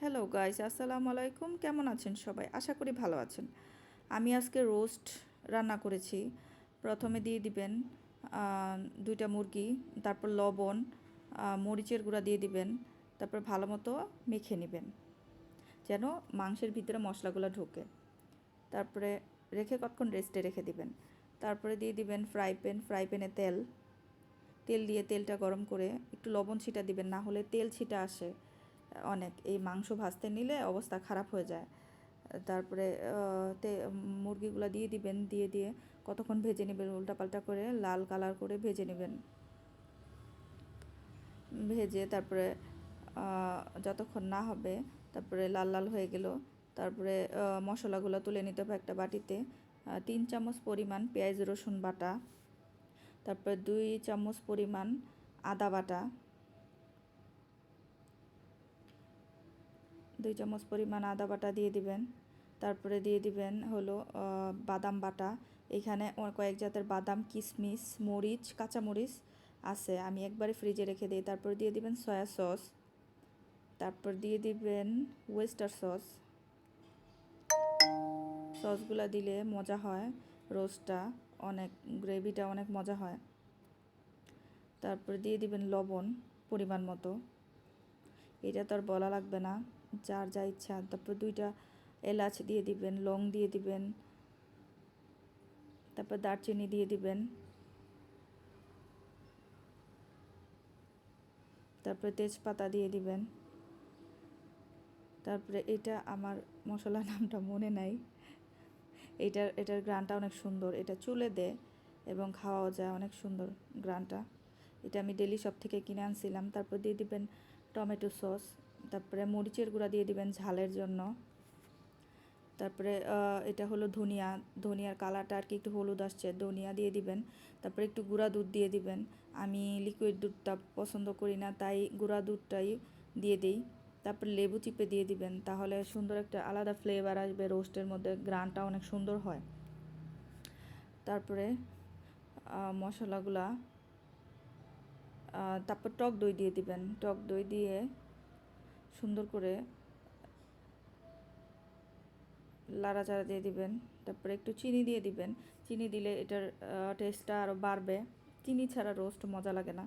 Hello guys, আসসালামু আলাইকুম। কেমন আছেন সবাই? আশা করি ভালো আছেন। আমি আজকে রোস্ট রান্না করেছি। প্রথমে দিয়ে দিবেন দুইটা মুরগি, তারপর লবণ, মরিচের গুঁড়া দিয়ে দিবেন, তারপর ভালো মতো মেখে নেবেন যেন মাংসের ভিতরে মশলাগুলো ঢোকে। তারপরে রেখে কতক্ষণ রেস্টে রেখে দিবেন। তারপরে দিয়ে দিবেন ফ্রাই প্যানে তেল দিয়ে তেলটা গরম করে একটু লবণ ছিটা দিবেন, না হলে তেল ছিটা আসে অনেক। এই মাংস ভাজতে নিলে অবস্থা খারাপ হয়ে যায়। তারপরে মুরগিগুলো দিয়ে দিবেন, দিয়ে কতক্ষণ ভেজে নেবেন, উল্টাপাল্টা করে লাল কালার করে ভেজে নেবেন। ভেজে তারপরে যতক্ষণ না হবে, তারপরে লাল লাল হয়ে গেল, তারপরে মশলাগুলো তুলে নিতে হবে একটা বাটিতে। 3 চামচ পরিমাণ পেঁয়াজ রসুন বাটা, তারপরে 2 চামচ পরিমাণ আদা বাটা, 2 চামচ পরিমাণ আদা বাটা দিয়ে দিবেন। তারপরে দিয়ে দিবেন হলো বাদাম বাটা। এখানে কয়েক জাতের বাদাম, কিশমিশ, মরিচ, কাঁচামরিচ আছে, আমি একবারে ফ্রিজে রেখে দিই। তারপর দিয়ে দিবেন সয়া সস, তারপর দিয়ে দিবেন ওয়েস্টার সস। সসগুলা দিলে মজা হয়, রোস্টটা অনেক, গ্রেভিটা অনেক মজা হয়। তারপরে দিয়ে দিবেন লবণ পরিমাণ মতো, এটা তো আর বলা লাগবে না, যার যা ইচ্ছা। তারপর 2টা এলাচ দিয়ে দিবেন, লং দিয়ে দিবেন, তারপর দারচিনি দিয়ে দিবেন, তারপরে তেজপাতা দিয়ে দিবেন। তারপরে এটা আমার মশলার নামটা মনে নাই, এটার গ্রানটা অনেক সুন্দর, এটা চুলে দেয় এবং খাওয়াও যায় অনেক সুন্দর গ্রানটা। এটা আমি ডেলি শপ থেকে কিনে আনছিলাম। তারপর দিয়ে দিবেন টমেটো সস, তারপরে মরিচের গুঁড়া দিয়ে দিবেন ঝালের জন্য। তারপরে এটা হলো ধনিয়ার কালারটা আর কি একটু হলুদ আসছে, ধনিয়া দিয়ে দিবেন। তারপরে একটু গুঁড়া দুধ দিয়ে দিবেন। আমি লিকুইড দুধটা পছন্দ করি না, তাই গুঁড়া দুধটাই দিয়ে দিই। তারপর লেবু চিপে দিয়ে দিবেন, তাহলে সুন্দর একটা আলাদা ফ্লেভার আসবে রোস্টের মধ্যে, গ্রানটা অনেক সুন্দর হয়। তারপরে মশলাগুলা, তারপর টক দই দিয়ে দিবেন। টক দই দিয়ে সুন্দর করে লাড়াচাড়া দিয়ে দিবেন। তারপরে একটু চিনি দিয়ে দিবেন, চিনি দিলে এটার টেস্টটা আরও বাড়বে। চিনি ছাড়া রোস্ট মজা লাগে না,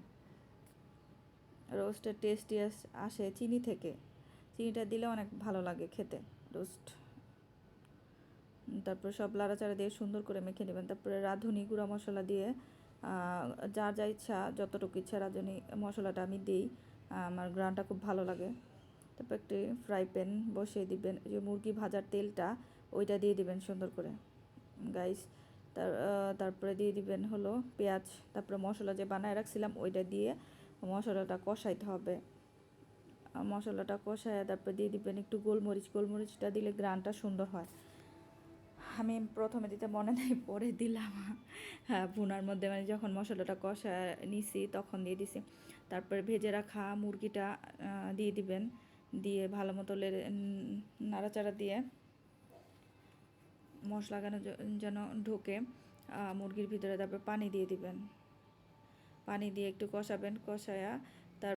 রোস্টের টেস্টই আসে চিনি থেকে, চিনিটা দিলে অনেক ভালো লাগে খেতে রোস্ট। তারপরে সব লাড়াচাড়া দিয়ে সুন্দর করে মেখে নেবেন। তারপরে রাঁধুনি গুঁড়া মশলা দিয়ে যার যা ইচ্ছা, যতটুকু ইচ্ছা রাঁধুনি মশলাটা আমি দিই, আমার গ্রানটা খুব ভালো লাগে। তারপর একটি ফ্রাই প্যান বসিয়ে দিবেন, যে মুরগি ভাজার তেলটা ওইটা দিয়ে দিবেন সুন্দর করে গাইস। তারপরে দিয়ে দিবেন হলো পেঁয়াজ, তারপরে মশলা যে বানায় রাখছিলাম ওইটা দিয়ে মশলাটা কষাইতে হবে। মশলাটা কষায় তারপরে দিয়ে দিবেন একটু গোলমরিচটা দিলে গ্রানটা সুন্দর হয়। আমি প্রথমে দিতে মনে নেই, পরে দিলাম। হ্যাঁ, ভুনার মধ্যে মানে যখন মশলাটা কষায় নিছি তখন দিয়ে দিছি। তারপরে ভেজে রাখা মুরগিটা দিয়ে দিবেন, দিয়ে ভালো মতো নাড়াচাড়া দিয়ে মশলা যেন ঢোকে মুরগির ভিতরে। তারপর পানি দিয়ে দিবেন, পানি দিয়ে একটু কষাবেন, কষায়া